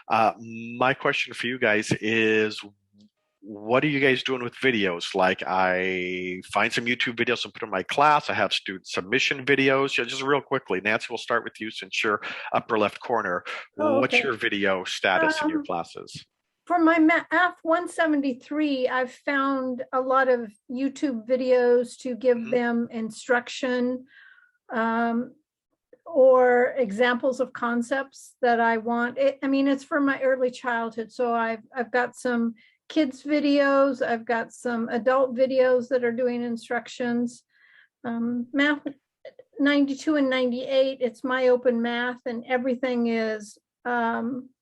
My question for you guys is, what are you guys doing with videos? Like, I find some YouTube videos and put in my class. I have student submission videos. Yeah, just real quickly, Nancy, we'll start with you since you're upper left corner. Oh, What's okay. your video status in your Um, classes? for my Math 173, I've found a lot of YouTube videos to give Mhm. them instruction um, or examples of concepts that I want. I mean, it's for my early childhood, so I've got some kids videos, I've got some adult videos that are doing instructions. Math 92 and 98, it's my open math, and everything is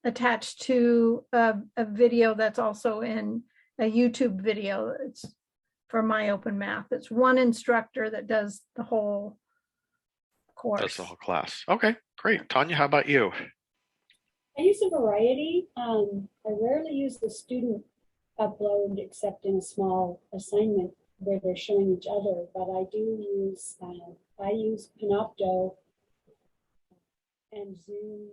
attached to a video that's also in a YouTube video. It's for my open math. It's one instructor that does the whole That's the course. whole class. Okay, great. Tanya, how about you? I use a variety. I rarely use the student upload except in a small assignment where they're showing each other, but I use Panopto and Zoom.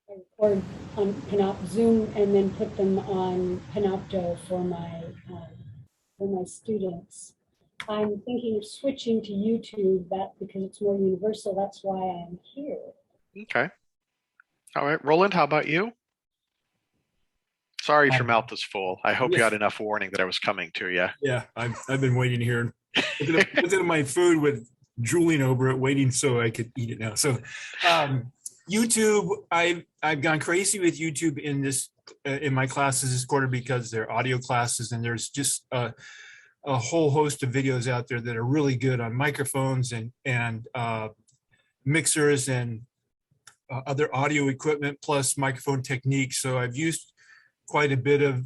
I record on Zoom and then put them on Panopto for my students. I'm thinking of switching to YouTube because it's more universal. That's why I'm here. Okay. All right. Roland, how about you? Sorry if your Um, mouth is full. I hope you had yes, enough warning that I was coming to you. yeah, I've been waiting here, looking at my food with drooling over it, waiting so I could eat it now. So, YouTube, I've gone crazy with YouTube in my classes this quarter because they're audio classes, and there's just a whole host of videos out there that are really good on microphones and mixers and other audio equipment plus microphone techniques. So I've used quite a bit of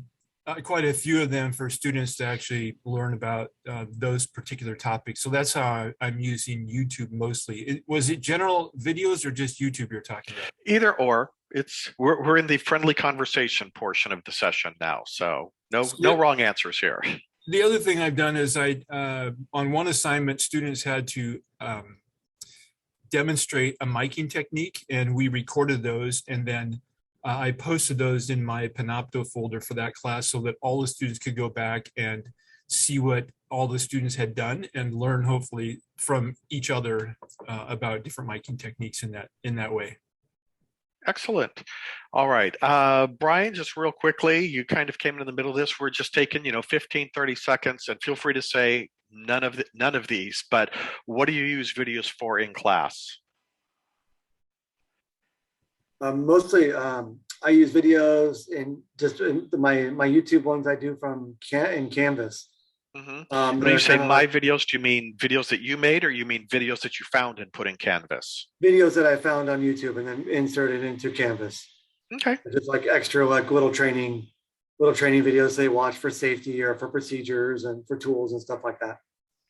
quite a few of them for students to actually learn about those particular topics. So that's how I'm using YouTube mostly. Was it general videos or just YouTube you're talking about? Either or. We're in the friendly conversation portion of the session now, so So no wrong answers here. the other thing I've done is on one assignment, students had to demonstrate a miking technique, and we recorded those, and then I posted those in my Panopto folder for that class so that all the students could go back and see what all the students had done and learn hopefully from each other about different miking techniques in that way. Excellent. All right. Brian, just real quickly, you kind of came in the middle of this. We're just taking, 15, 30 seconds, and feel free to say none of these, but what do you use videos for in class? Mostly, I use videos in just in my YouTube ones I do in Canvas. When you They're say kind of my like videos, do you mean videos that you made, or you mean videos that you found and put in Canvas? videos that I found on YouTube and then inserted into Canvas. Okay. Just like extra, like little training videos they watch for safety or for procedures and for tools and stuff like that.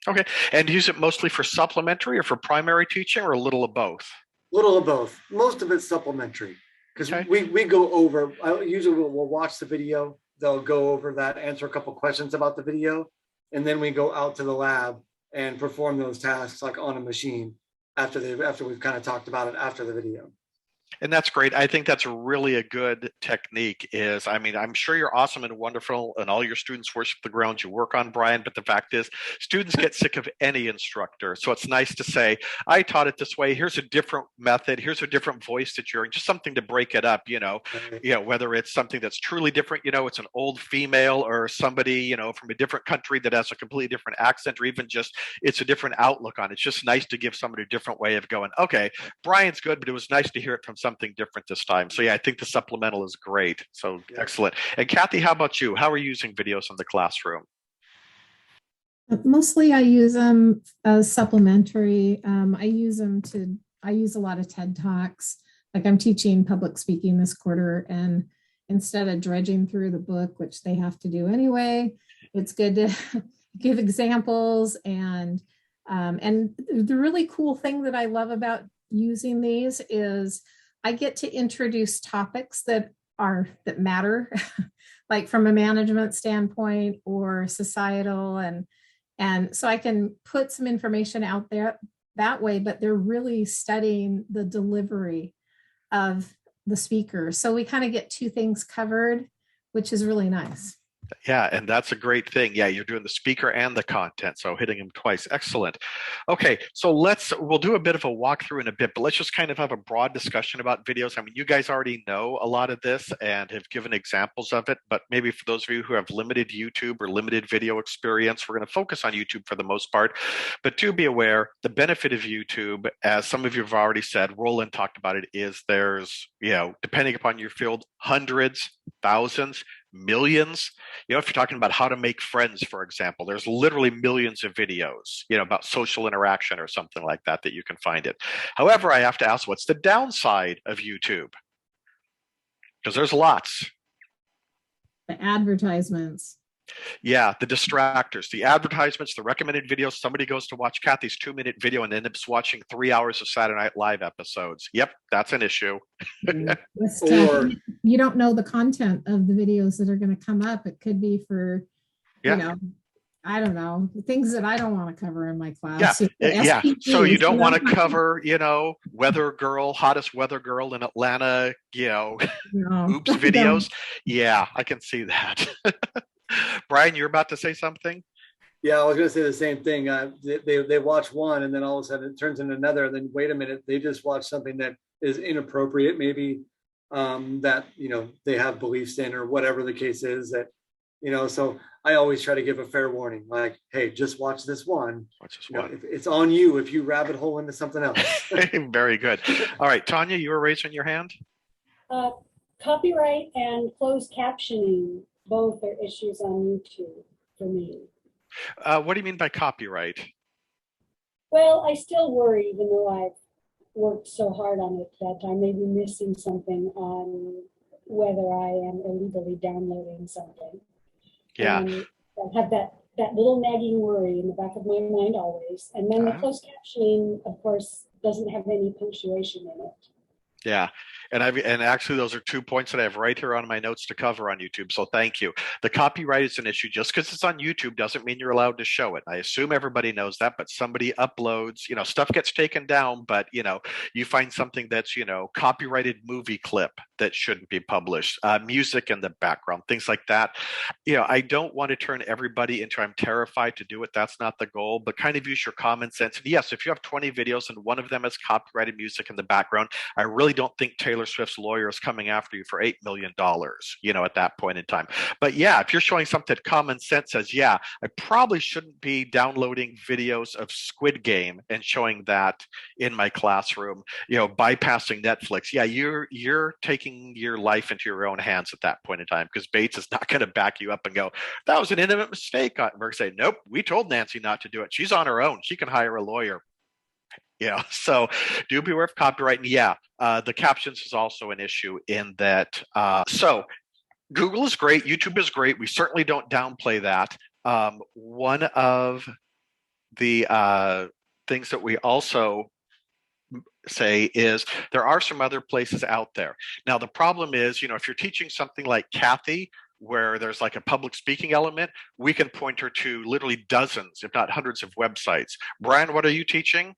Okay. And use it mostly for supplementary or for primary teaching, or a little of both? Little of both. Most of it's supplementary because Okay. we go over. Usually we'll watch the video. They'll go over that, answer a couple questions about the video, and then we go out to the lab and perform those tasks like on a machine after we've kind of talked about it after the video. And that's great. I think that's really a good technique I'm sure you're awesome and wonderful and all your students worship the ground you work on, Brian, but the fact is students get sick of any instructor. So it's nice to say, I taught it this way. Here's a different method. Here's a different voice that you're in, just something to break it up, whether it's something that's truly different, it's an old female or somebody, from a different country that has a completely different accent, or even just it's a different outlook on it. It's just nice to give somebody a different way of going, okay, Brian's good, but it was nice to hear it from something different this time. So yeah, I think the supplemental is great. So yeah. Excellent. And Kathy, how about you? How are you using videos in the classroom? Mostly I use them as supplementary. I use a lot of TED Talks. Like I'm teaching public speaking this quarter, and instead of dredging through the book, which they have to do anyway, it's good to give examples. And the really cool thing that I love about using these is I get to introduce topics that matter, like from a management standpoint or societal, and so I can put some information out there that way, but they're really studying the delivery of the speaker. So we kind of get two things covered, which is really nice. Yeah, and that's a great thing. Yeah, you're doing the speaker and the content, so hitting them twice. Excellent. Okay, so we'll do a bit of a walkthrough in a bit, but let's just kind of have a broad discussion about videos. I mean, you guys already know a lot of this and have given examples of it, but maybe for those of you who have limited YouTube or limited video experience, we're going to focus on YouTube for the most part. But do be aware, the benefit of YouTube, as some of you have already said, Roland talked about it, is there's, depending upon your field, hundreds, thousands, millions. If you're talking about how to make friends, for example, there's literally millions of videos, about social interaction or something like that you can find it. However, I have to ask, what's the downside of YouTube? Because there's lots. The advertisements. Yeah, the distractors, the advertisements, the recommended videos. Somebody goes to watch Kathy's 2-minute video and ends up watching 3 hours of Saturday Night Live episodes. Yep, that's an issue. Or you don't know the content of the videos that are going to come up. It could be for, I don't know, things that I don't want to cover in my class. Yeah. So you don't want to cover, weather girl, hottest weather girl in Atlanta, oops videos. Yeah, I can see that. Brian, you're about to say something? Yeah, I was going to say the same thing. They watch one and then all of a sudden it turns into another. And then wait a minute, they just watch something that is inappropriate, maybe that, they have beliefs in or whatever the case is that, so I always try to give a fair warning, like, hey, just watch this one. Watch this one. It's on you if you rabbit hole into something else. Very good. All right, Tanya, you were raising your hand? Copyright and closed captioning, both are issues on YouTube for me. What do you mean by copyright? Well, I still worry, even though I've worked so hard on it, that I may be missing something on whether I am illegally downloading something. Yeah. And I have that little nagging worry in the back of my mind always. And then the closed captioning, of course, doesn't have any punctuation in it. Yeah. And actually those are 2 points that I have right here on my notes to cover on YouTube. So thank you. The copyright is an issue. Just because it's on YouTube doesn't mean you're allowed to show it. I assume everybody knows that, but somebody uploads, stuff gets taken down, but you find something that's, copyrighted movie clip that shouldn't be published, music in the background, things like that. I don't want to turn everybody into I'm terrified to do it. That's not the goal, but kind of use your common sense. And yes, if you have 20 videos and one of them has copyrighted music in the background, I really don't think Taylor Swift's lawyer is coming after you for $8 million, at that point in time. But yeah, if you're showing something that common sense says, yeah, I probably shouldn't be downloading videos of Squid Game and showing that in my classroom, bypassing Netflix. Yeah, you're taking your life into your own hands at that point in time, because Bates is not going to back you up and go, that was an intimate mistake. We're going to say, nope, we told Nancy not to do it. She's on her own. She can hire a lawyer. So do beware of copyright. And the captions is also an issue in that. So Google is great. YouTube is great. We certainly don't downplay that. One of the things that we also say is there are some other places out there. Now, the problem is, if you're teaching something like Kathy, where there's like a public speaking element, we can point her to literally dozens, if not hundreds of websites. Brian, what are you teaching?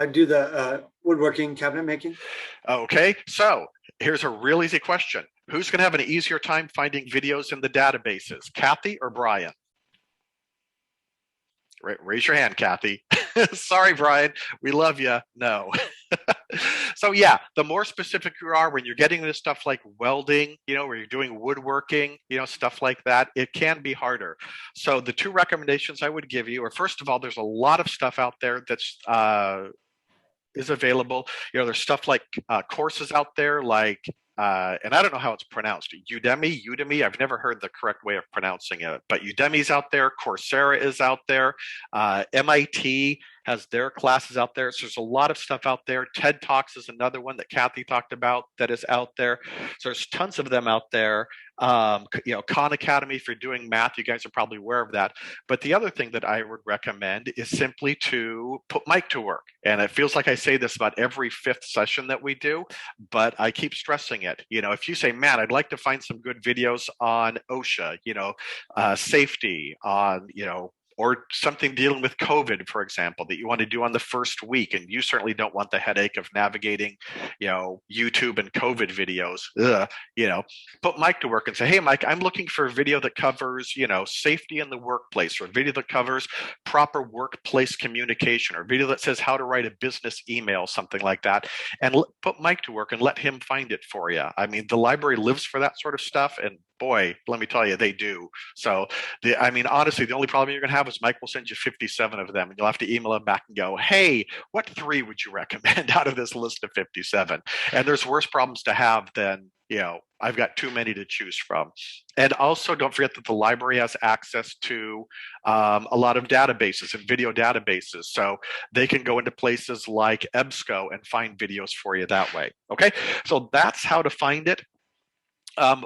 I do the woodworking, cabinet making. Okay, so here's a real easy question. Who's going to have an easier time finding videos in the databases, Kathy or Brian? Raise your hand, Kathy. Sorry, Brian, we love you. No. So yeah, the more specific you are when you're getting into stuff like welding, where you're doing woodworking, stuff like that, it can be harder. So the 2 recommendations I would give you are, first of all, there's a lot of stuff out there that's is available. There's stuff like courses out there like, and I don't know how it's pronounced, Udemy. I've never heard the correct way of pronouncing it, but Udemy's out there. Coursera is out there. MIT has their classes out there. So there's a lot of stuff out there. TED Talks is another one that Kathy talked about that is out there. So there's tons of them out there. Khan Academy, if you're doing math, you guys are probably aware of that. But the other thing that I would recommend is simply to put Mike to work. And it feels like I say this about every 5th session that we do, but I keep stressing it. If you say, man, I'd like to find some good videos on OSHA, safety, on, or something dealing with COVID, for example, that you want to do on the first week, and you certainly don't want the headache of navigating, YouTube and COVID videos. Put Mike to work and say, hey, Mike, I'm looking for a video that covers, safety in the workplace, or a video that covers proper workplace communication, or a video that says how to write a business email, something like that. And put Mike to work and let him find it for you. I mean, the library lives for that sort of stuff. And boy, let me tell you, they do. So, honestly, the only problem you're going to have is Mike will send you 57 of them, and you'll have to email him back and go, hey, what 3 would you recommend out of this list of 57? And there's worse problems to have than, I've got too many to choose from. And also, don't forget that the library has access to a lot of databases and video databases. So they can go into places like EBSCO and find videos for you that way. Okay, so that's how to find it.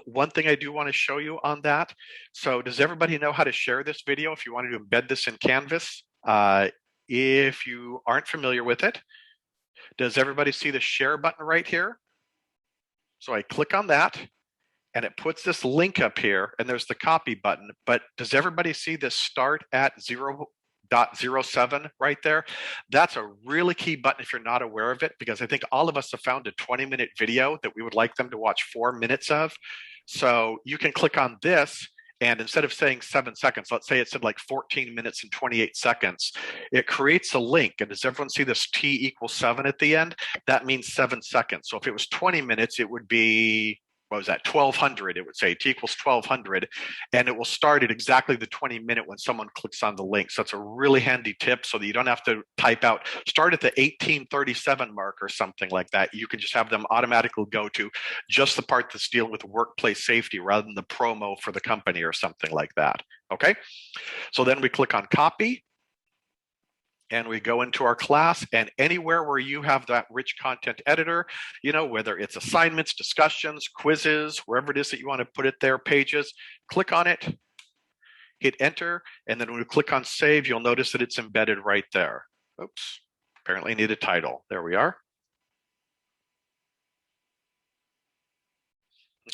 One thing I do want to show you on that. So does everybody know how to share this video if you wanted to embed this in Canvas? If you aren't familiar with it, does everybody see the share button right here? So I click on that and it puts this link up here, and there's the copy button. But does everybody see this start at 0.07 right there? That's a really key button if you're not aware of it, because I think all of us have found a 20-minute video that we would like them to watch 4 minutes of. So you can click on this, and instead of saying 7 seconds, let's say it said like 14 minutes and 28 seconds, it creates a link. And does everyone see this T equals 7 at the end? That means 7 seconds. So if it was 20 minutes, it would be, what was that, 1200? It would say T equals 1200, and it will start at exactly the 20-minute when someone clicks on the link. So it's a really handy tip, so that you don't have to type out, start at the 1837 mark or something like that. You can just have them automatically go to just the part that's dealing with workplace safety rather than the promo for the company or something like that. Okay, so then we click on copy, and we go into our class, and anywhere where you have that rich content editor, whether it's assignments, discussions, quizzes, wherever it is that you want to put it there, pages, click on it, hit enter, and then when we click on save, you'll notice that it's embedded right there. Oops, apparently I need a title. There we are.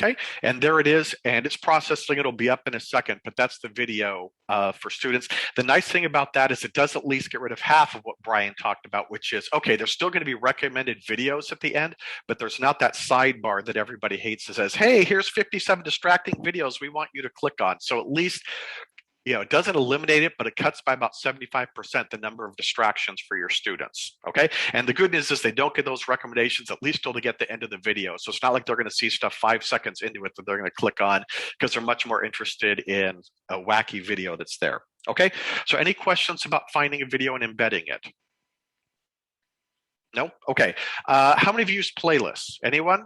Okay, and there it is, and it's processing. It'll be up in a second, but that's the video for students. The nice thing about that is it does at least get rid of half of what Brian talked about, which is, okay, there's still going to be recommended videos at the end, but there's not that sidebar that everybody hates that says, hey, here's 57 distracting videos we want you to click on. So at least, it doesn't eliminate it, but it cuts by about 75% the number of distractions for your students, okay? And the good news is they don't get those recommendations at least till they get the end of the video. So it's not like they're going to see stuff 5 seconds into it that they're going to click on, because they're much more interested in a wacky video that's there, okay? So any questions about finding a video and embedding it? No? Okay. How many of you use playlists? Anyone?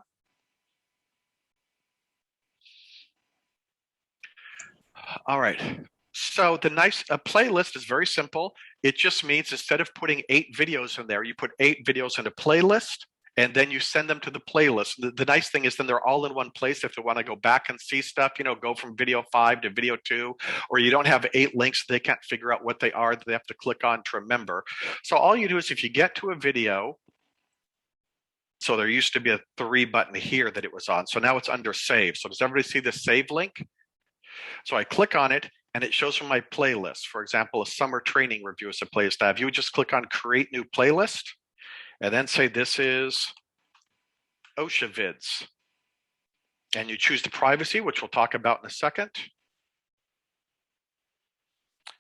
All right. So the playlist is very simple. It just means instead of putting 8 videos in there, you put 8 videos in a playlist, and then you send them to the playlist. The nice thing is then they're all in one place. If they want to go back and see stuff, go from video 5 to video 2, or you don't have 8 links, they can't figure out what they are that they have to click on to remember. So all you do is if you get to a video, so there used to be a 3 button here that it was on. So now it's under save. So does everybody see the save link? So I click on it, and it shows from my playlist. For example, a summer training review is a playlist I have. You would just click on create new playlist, and then say this is OSHA vids. And you choose the privacy, which we'll talk about in a second.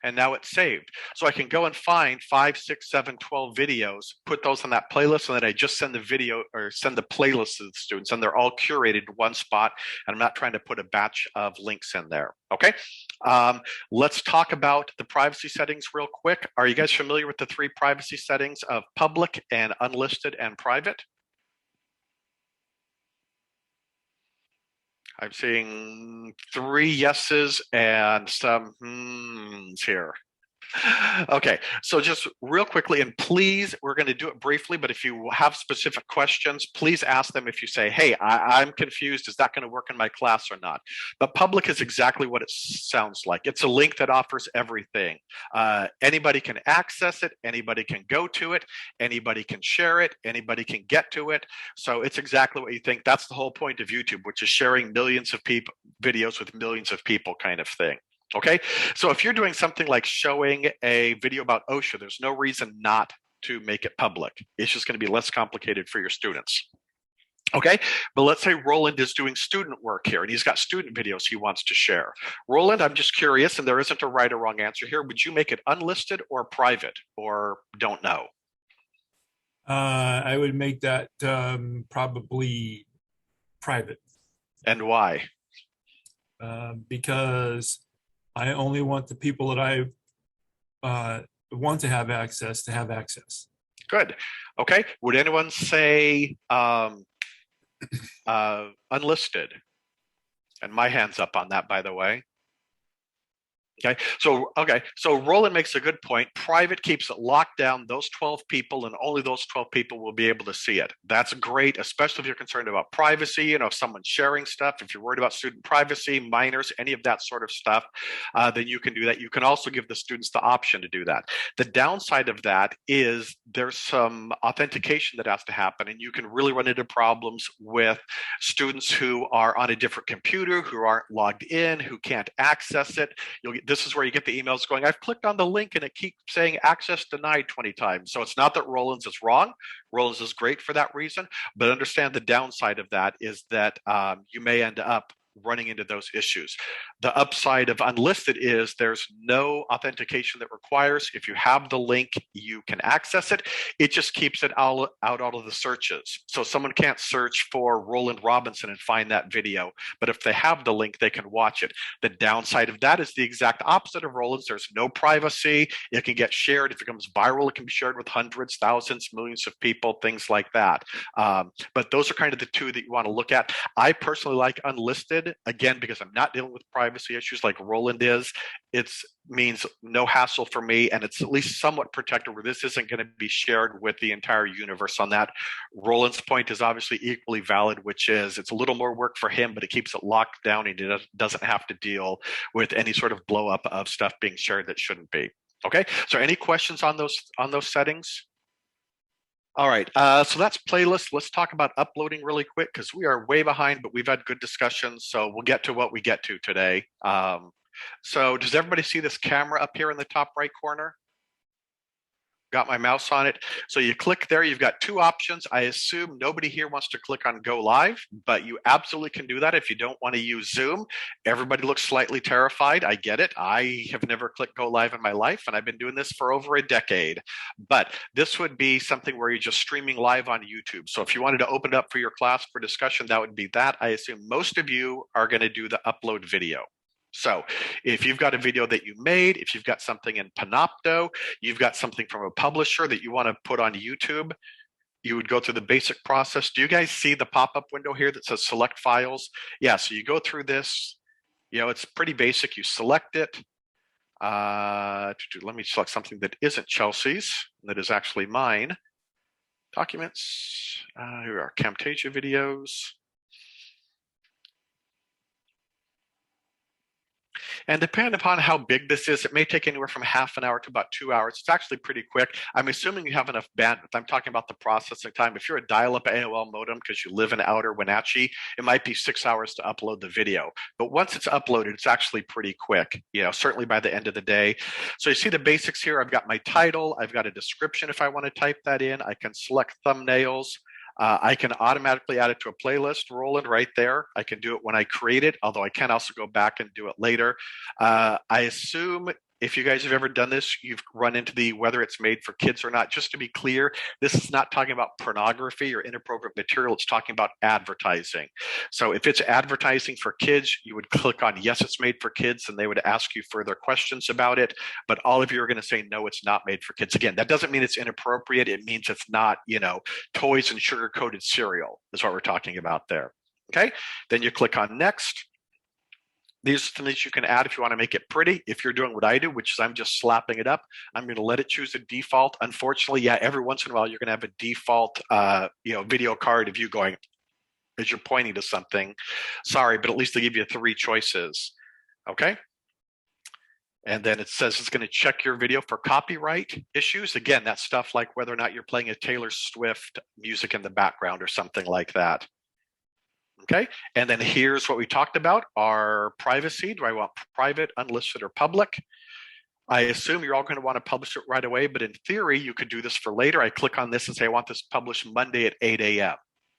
And now it's saved. So I can go and find 5, 6, 7, 12 videos, put those on that playlist, and then I just send the video or send the playlist to the students, and they're all curated in one spot, and I'm not trying to put a batch of links in there. Okay, let's talk about the privacy settings real quick. Are you guys familiar with the 3 privacy settings of public and unlisted and private? I'm seeing 3 yeses and some here. Okay, so just real quickly, and please, we're going to do it briefly, but if you have specific questions, please ask them. If you say, hey, I'm confused, is that going to work in my class or not? But public is exactly what it sounds like. It's a link that offers everything. Anybody can access it, anybody can go to it, anybody can share it, anybody can get to it. So it's exactly what you think. That's the whole point of YouTube, which is sharing millions of videos with millions of people kind of thing. Okay, so if you're doing something like showing a video about OSHA, there's no reason not to make it public. It's just going to be less complicated for your students. Okay, but let's say Roland is doing student work here and he's got student videos he wants to share. Roland, I'm just curious, and there isn't a right or wrong answer here. Would you make it unlisted or private, or don't know? I would make that probably private. And why? Because I only want the people that I want to have access to have access. Good. Okay, would anyone say unlisted? And my hand's up on that, by the way. Okay, so Roland makes a good point. Private keeps it locked down, those 12 people, and only those 12 people will be able to see it. That's great, especially if you're concerned about privacy, you know, if someone's sharing stuff, if you're worried about student privacy, minors, any of that sort of stuff, then you can do that. You can also give the students the option to do that. The downside of that is there's some authentication that has to happen, and you can really run into problems with students who are on a different computer, who aren't logged in, who can't access it. This is where you get the emails going, I've clicked on the link and it keeps saying access denied 20 times. So it's not that Roland's is wrong. Roland's is great for that reason, but understand the downside of that is that you may end up running into those issues. The upside of unlisted is there's no authentication that requires. If you have the link, you can access it. It just keeps it out of the searches. So someone can't search for Roland Robinson and find that video, but if they have the link, they can watch it. The downside of that is the exact opposite of Roland's. There's no privacy. It can get shared. If it becomes viral, it can be shared with hundreds, thousands, millions of people, things like that. But those are kind of the two that you want to look at. I personally like unlisted, again, because I'm not dealing with privacy issues like Roland is. It means no hassle for me, and it's at least somewhat protected where this isn't going to be shared with the entire universe on that. Roland's point is obviously equally valid, which is it's a little more work for him, but it keeps it locked down and it doesn't have to deal with any sort of blow up of stuff being shared that shouldn't be. Okay, so any questions on those settings? All right, so that's playlist. Let's talk about uploading really quick because we are way behind, but we've had good discussions, so we'll get to what we get to today. So does everybody see this camera up here in the top right corner? Got my mouse on it. So you click there, you've got two options. I assume nobody here wants to click on go live, but you absolutely can do that if you don't want to use Zoom. Everybody looks slightly terrified. I get it. I have never clicked go live in my life, and I've been doing this for over a decade. But this would be something where you're just streaming live on YouTube. So if you wanted to open it up for your class for discussion, that would be that. I assume most of you are going to do the upload video. So if you've got a video that you made, if you've got something in Panopto, you've got something from a publisher that you want to put on YouTube, you would go through the basic process. Do you guys see the pop-up window here that says select files? Yeah, so you go through this, you know, it's pretty basic. You select it. Let me select something that isn't Chelsea's, that is actually mine. Documents, here are Camtasia videos. And depending upon how big this is, it may take anywhere from half an hour to about 2 hours. It's actually pretty quick. I'm assuming you have enough bandwidth. I'm talking about the processing time. If you're a dial-up AOL modem because you live in outer Wenatchee, it might be 6 hours to upload the video. But once it's uploaded, it's actually pretty quick, you know, certainly by the end of the day. So you see the basics here. I've got my title. I've got a description if I want to type that in. I can select thumbnails. I can automatically add it to a playlist, Roland, right there. I can do it when I create it, although I can also go back and do it later. I assume if you guys have ever done this, you've run into the whether it's made for kids or not. Just to be clear, this is not talking about pornography or inappropriate material. It's talking about advertising. So if it's advertising for kids, you would click on yes, it's made for kids, and they would ask you further questions about it. But all of you are going to say, no, it's not made for kids. Again, that doesn't mean it's inappropriate. It means it's not, you know, toys and sugar-coated cereal is what we're talking about there. Okay, then you click on next. These are things you can add if you want to make it pretty. If you're doing what I do, which is I'm just slapping it up, I'm going to let it choose a default. Unfortunately, yeah, every once in a while, you're going to have a default, video card of you going, as you're pointing to something. Sorry, but at least they give you 3 choices. Okay. And then it says it's going to check your video for copyright issues. Again, that's stuff like whether or not you're playing a Taylor Swift music in the background or something like that. Okay, and then here's what we talked about, our privacy. Do I want private, unlisted, or public? I assume you're all going to want to publish it right away, but in theory, you could do this for later. I click on this and say, I want this published Monday at 8 a.m.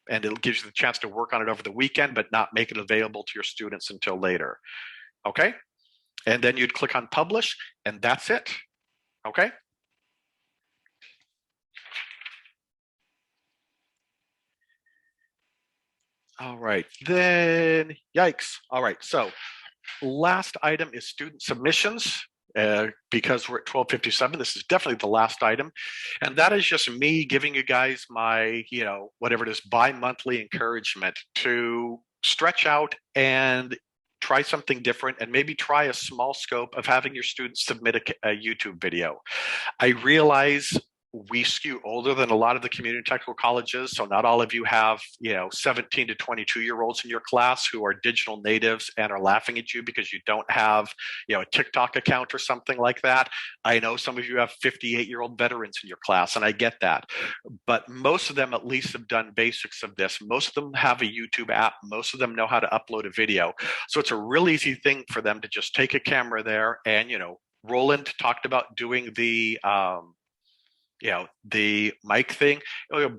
And it gives you the chance to work on it over the weekend, but not make it available to your students until later. Okay, and then you'd click on publish, and that's it. Okay. All right, then, yikes. All right, so last item is student submissions. Because we're at 12:57, this is definitely the last item. And that is just me giving you guys my, whatever it is, bi-monthly encouragement to stretch out and try something different, and maybe try a small scope of having your students submit a YouTube video. I realize we skew older than a lot of the community technical colleges. So not all of you have, 17 to 22-year-olds in your class who are digital natives and are laughing at you because you don't have, a TikTok account or something like that. I know some of you have 58-year-old veterans in your class, and I get that. But most of them at least have done basics of this. Most of them have a YouTube app. Most of them know how to upload a video. So it's a real easy thing for them to just take a camera there and, Roland talked about doing the mic thing.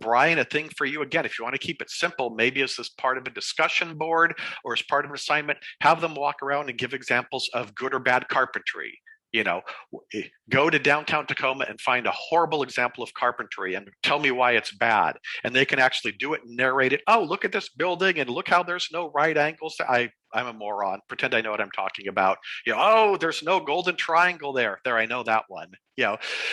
Brian, a thing for you, again, if you want to keep it simple, maybe as this part of a discussion board or as part of an assignment, have them walk around and give examples of good or bad carpentry. Go to downtown Tacoma and find a horrible example of carpentry and tell me why it's bad. And they can actually do it and narrate it. Oh, look at this building and look how there's no right angles. I'm a moron. Pretend I know what I'm talking about. Oh, there's no golden triangle there. There, I know that one.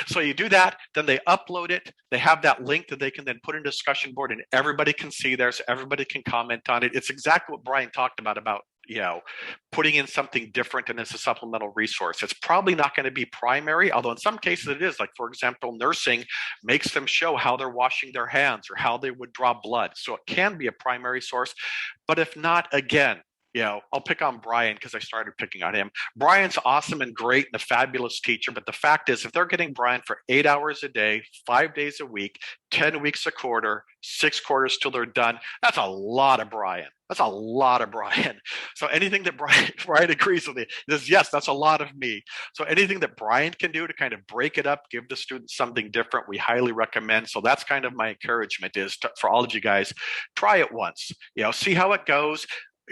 So you do that, then they upload it. They have that link that they can then put in a discussion board, and everybody can see there, so everybody can comment on it. It's exactly what Brian talked about putting in something different and as a supplemental resource. It's probably not going to be primary, although in some cases it is. Like, for example, nursing makes them show how they're washing their hands or how they would draw blood. So it can be a primary source. But if not, again, I'll pick on Brian because I started picking on him. Brian's awesome and great and a fabulous teacher. But the fact is, if they're getting Brian for 8 hours a day, 5 days a week, 10 weeks a quarter, 6 quarters till they're done, that's a lot of Brian. That's a lot of Brian. So anything that Brian agrees with me, he says, yes, that's a lot of me. So anything that Brian can do to kind of break it up, give the students something different, we highly recommend. So that's kind of my encouragement is for all of you guys, try it once, see how it goes.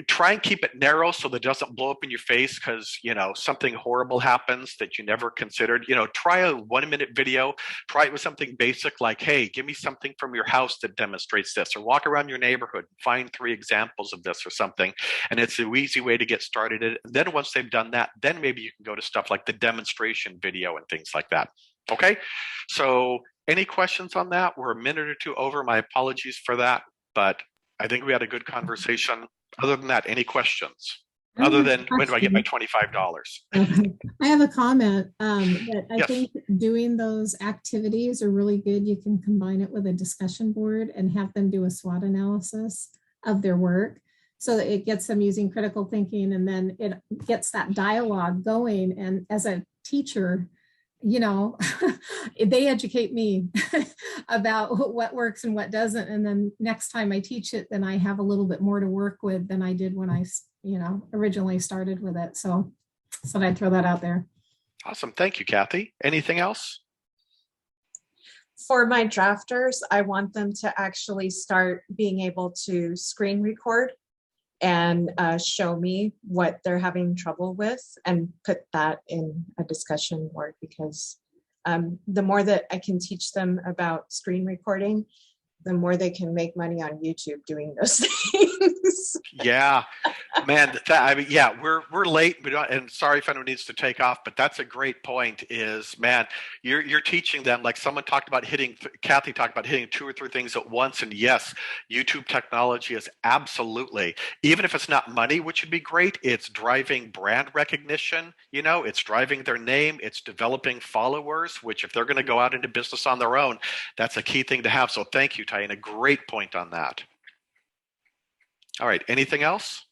Try and keep it narrow so that it doesn't blow up in your face because, something horrible happens that you never considered. Try a 1-minute video. Try it with something basic like, hey, give me something from your house that demonstrates this, or walk around your neighborhood and find 3 examples of this or something. And it's an easy way to get started. And then once they've done that, then maybe you can go to stuff like the demonstration video and things like that. Okay. So any questions on that? We're a minute or two over. My apologies for that, but I think we had a good conversation. Other than that, any questions? Other than when do I get my $25? Okay. I have a comment that I Yes. think doing those activities are really good. You can combine it with a discussion board and have them do a SWOT analysis of their work. So that it gets them using critical thinking, and then it gets that dialogue going. And as a teacher, they educate me about what works and what doesn't. And then next time I teach it, then I have a little bit more to work with than I did when I, originally started with it. So I'd throw that out there. Awesome. Thank you, Kathy. Anything else? For my drafters, I want them to actually start being able to screen record and show me what they're having trouble with and put that in a discussion board, because the more that I can teach them about screen recording, the more they can make money on YouTube doing those things. Yeah, man. We're late, and sorry if anyone needs to take off, but that's a great point. Is, man, you're teaching them, like someone talked about Kathy talked about hitting 2 or 3 things at once. And yes, YouTube technology is absolutely, even if it's not money, which would be great, it's driving brand recognition. It's driving their name. It's developing followers, which if they're going to go out into business on their own, that's a key thing to have. So thank you, Ty, a great point on that. All right, anything else?